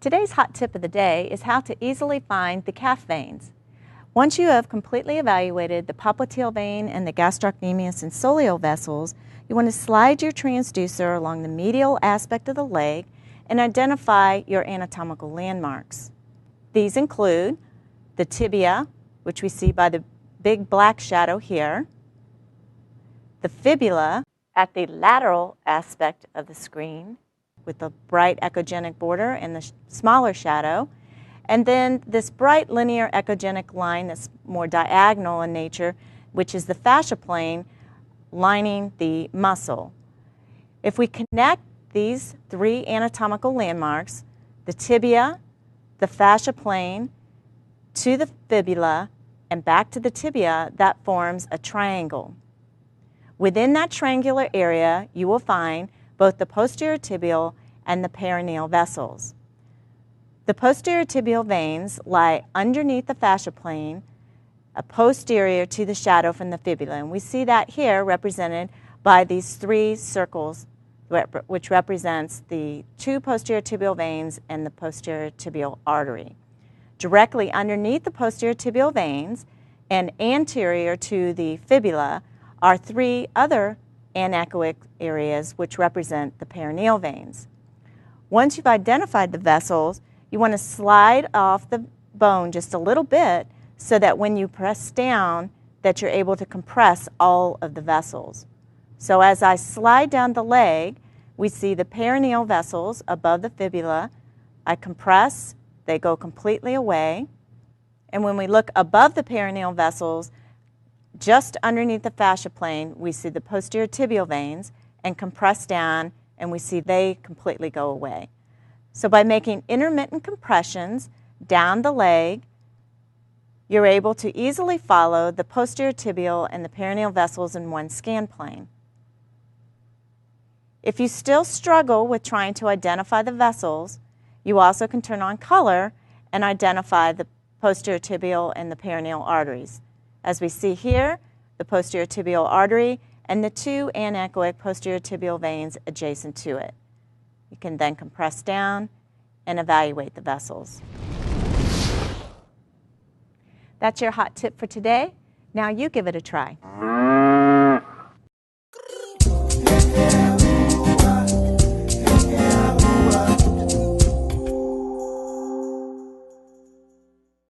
Today's hot tip of the day is how to easily find the calf veins. Once you have completely evaluated the popliteal vein and the gastrocnemius and soleal vessels, you want to slide your transducer along the medial aspect of the leg and identify your anatomical landmarks. These include the tibia, which we see by the big black shadow here, the fibula at the lateral aspect of the screen with the bright echogenic border and the smaller shadow, and then this bright linear echogenic line that's more diagonal in nature, which is the fascia plane lining the muscle. If we connect these three anatomical landmarks, the tibia, the fascia plane, to the fibula, and back to the tibia, that forms a triangle. Within that triangular area, you will find both the posterior tibial and the perineal vessels. The posterior tibial veins lie underneath the fascia plane, posterior to the shadow from the fibula. And we see that here represented by these three circles, which represents the two posterior tibial veins and the posterior tibial artery. Directly underneath the posterior tibial veins and anterior to the fibula are three other anechoic areas which represent the perineal veins. Once you've identified the vessels, you want to slide off the bone just a little bit so that when you press down that you're able to compress all of the vessels. So as I slide down the leg, we see the perineal vessels above the fibula. I compress, they go completely away. And when we look above the perineal vessels, just underneath the fascia plane, we see the posterior tibial veins and compress down, and we see they completely go away. So by making intermittent compressions down the leg, you're able to easily follow the posterior tibial and the perineal vessels in one scan plane. If you still struggle with trying to identify the vessels, you also can turn on color and identify the posterior tibial and the perineal arteries. As we see here, the posterior tibial artery and the two anechoic posterior tibial veins adjacent to it. You can then compress down and evaluate the vessels. That's your hot tip for today. Now you give it a try.